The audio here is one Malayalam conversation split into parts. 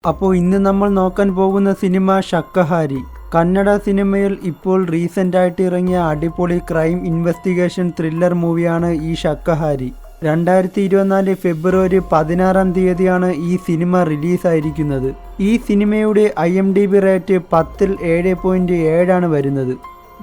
അപ്പോൾ ഇന്ന് നമ്മൾ നോക്കാൻ പോകുന്ന സിനിമ ശാക്കാഹാരി. കന്നഡ സിനിമയിൽ ഇപ്പോൾ റീസെൻ്റായിട്ട് ഇറങ്ങിയ അടിപൊളി ക്രൈം ഇൻവെസ്റ്റിഗേഷൻ ത്രില്ലർ മൂവിയാണ് ഈ ശാക്കാഹാരി. 2024 ഫെബ്രുവരി 16-ാം തീയതിയാണ് ഈ സിനിമ റിലീസായിരിക്കുന്നത്. ഈ സിനിമയുടെ IMDb റേറ്റ് 10-ൽ 7.7 വരുന്നത്.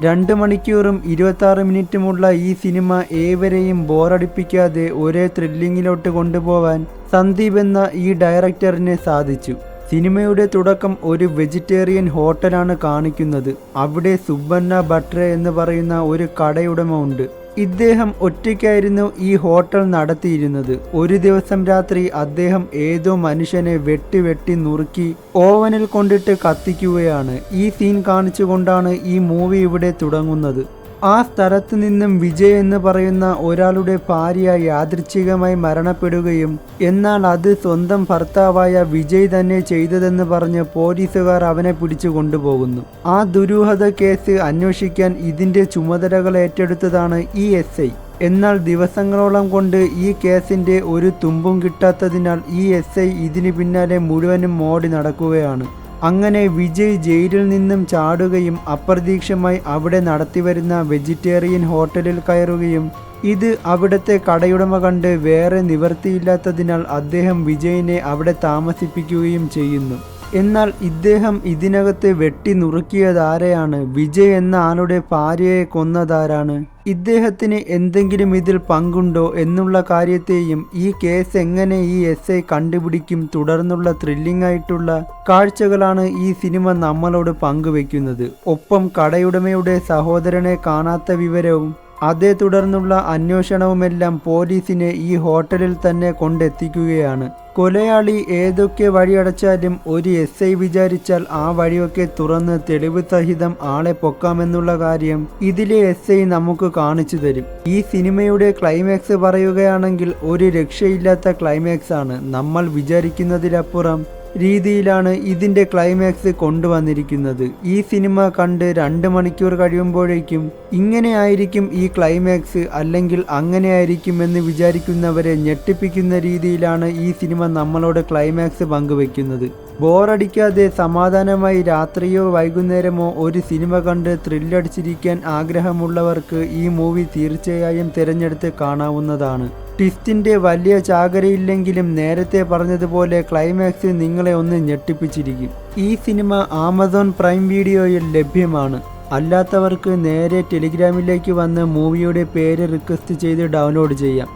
2 മണിക്കൂറും 26 മിനിറ്റുമുള്ള ഈ സിനിമ ഏവരെയും ബോറടിപ്പിക്കാതെ ഒരേ ത്രില്ലിങ്ങിലോട്ട് കൊണ്ടുപോകാൻ സന്ദീപ് എന്ന ഈ ഡയറക്ടറിന് സാധിച്ചു. സിനിമയുടെ തുടക്കം ഒരു വെജിറ്റേറിയൻ ഹോട്ടലാണ് കാണിക്കുന്നത്. അവിടെ സുബ്ബണ്ണ ഭട്രെ എന്ന് പറയുന്ന ഒരു കടയുടമ ഉണ്ട്. ഇദ്ദേഹം ഒറ്റയ്ക്കായിരുന്നു ഈ ഹോട്ടൽ നടത്തിയിരുന്നത്. ഒരു ദിവസം രാത്രി അദ്ദേഹം ഏതോ മനുഷ്യനെ വെട്ടി നുറുക്കി ഓവനിൽ കൊണ്ടിട്ട് കത്തിക്കുകയാണ്. ഈ സീൻ കാണിച്ചുകൊണ്ടാണ് ഈ മൂവി ഇവിടെ തുടങ്ങുന്നത്. ആ സ്ഥലത്ത് നിന്നും വിജയ് എന്ന് പറയുന്ന ഒരാളുടെ ഭാര്യ യാദൃച്ഛികമായി മരണപ്പെടുകയും എന്നാൽ അത് സ്വന്തം ഭർത്താവായ വിജയ് തന്നെ ചെയ്തതെന്ന് പറഞ്ഞ് പോലീസുകാർ അവനെ പിടിച്ചു കൊണ്ടുപോകുന്നു. ആ ദുരൂഹത കേസ് അന്വേഷിക്കാൻ ഇതിന്റെ ചുമതലകൾ ഏറ്റെടുത്തതാണ് ഈ SI. എന്നാൽ ദിവസങ്ങളോളം കൊണ്ട് ഈ കേസിന്റെ ഒരു തുമ്പും കിട്ടാത്തതിനാൽ ഈ SI ഇതിന് പിന്നാലെ മുഴുവനും ഓടി നടക്കുകയാണ്. അങ്ങനെ വിജയ് ജയിലിൽ നിന്നും ചാടുകയും അപ്രതീക്ഷിതമായി അവിടെ നടത്തിവരുന്ന വെജിറ്റേറിയൻ ഹോട്ടലിൽ കയറുകയും ഇത് അവിടുത്തെ കടയുടമ കണ്ട് വേറെ നിവൃത്തിയില്ലാത്തതിനാൽ അദ്ദേഹം വിജയിനെ അവിടെ താമസിപ്പിക്കുകയും ചെയ്യുന്നു. എന്നാൽ ഇദ്ദേഹം ഇതിനകത്ത് വെട്ടി നുറുക്കിയതാരെയാണ്? വിജയ് എന്ന ആളുടെ ഭാര്യയെ കൊന്നതാരാണ്? ഇദ്ദേഹത്തിന് എന്തെങ്കിലും ഇതിൽ പങ്കുണ്ടോ എന്നുള്ള കാര്യത്തെയും ഈ കേസ് എങ്ങനെ ഈ SI കണ്ടുപിടിക്കും തുടർന്നുള്ള ത്രില്ലിംഗ് ആയിട്ടുള്ള കാഴ്ചകളാണ് ഈ സിനിമ നമ്മളോട് പങ്കുവെക്കുന്നത്. ഒപ്പം കടയുടമയുടെ സഹോദരനെ കാണാത്ത വിവരവും അതേ തുടർന്നുള്ള അന്വേഷണവുമെല്ലാം പോലീസിനെ ഈ ഹോട്ടലിൽ തന്നെ കൊണ്ടെത്തിക്കുകയാണ്. കൊലയാളി ഏതൊക്കെ വഴിയടച്ചാലും ഒരു SI വിചാരിച്ചാൽ ആ വഴിയൊക്കെ തുറന്ന് തെളിവ് സഹിതം ആളെ പൊക്കാമെന്നുള്ള കാര്യം ഇതിലെ SI നമുക്ക് കാണിച്ചു തരും. ഈ സിനിമയുടെ ക്ലൈമാക്സ് പറയുകയാണെങ്കിൽ ഒരു രക്ഷയില്ലാത്ത ക്ലൈമാക്സ് ആണ്. നമ്മൾ വിചാരിക്കുന്നതിലപ്പുറം രീതിയിലാണ് ഇതിന്റെ ക്ലൈമാക്സ് കൊണ്ടുവന്നിരിക്കുന്നത്. ഈ സിനിമ കണ്ട് 2 മണിക്കൂർ കഴിയുമ്പോഴേക്കും ഇങ്ങനെയായിരിക്കും ഈ ക്ലൈമാക്സ് അല്ലെങ്കിൽ അങ്ങനെയായിരിക്കും എന്ന് വിചാരിക്കുന്നവരെ ഞെട്ടിപ്പിക്കുന്ന രീതിയിലാണ് ഈ സിനിമ നമ്മളോട് ക്ലൈമാക്സ് പങ്കുവെക്കുന്നത്. ബോറടിക്കാതെ സമാധാനമായി രാത്രിയോ വൈകുന്നേരമോ ഒരു സിനിമ കണ്ട് ത്രില്ലടിച്ചിരിക്കാൻ ആഗ്രഹമുള്ളവർക്ക് ഈ മൂവി തീർച്ചയായും തിരഞ്ഞെടുത്ത് കാണാവുന്നതാണ്. ട്വിസ്റ്റിന്റെ വലിയ ചാകരയില്ലെങ്കിലും നേരത്തെ പറഞ്ഞതുപോലെ ക്ലൈമാക്സ് നിങ്ങളെ ഒന്ന് ഞെട്ടിപ്പിച്ചിരിക്കും. ഈ സിനിമ ആമസോൺ പ്രൈം വീഡിയോയിൽ ലഭ്യമാണ്. അല്ലാത്തവർക്ക് നേരെ ടെലിഗ്രാമിലേക്ക് വന്ന് മൂവിയുടെ പേര് റിക്വസ്റ്റ് ചെയ്ത് ഡൗൺലോഡ് ചെയ്യാം.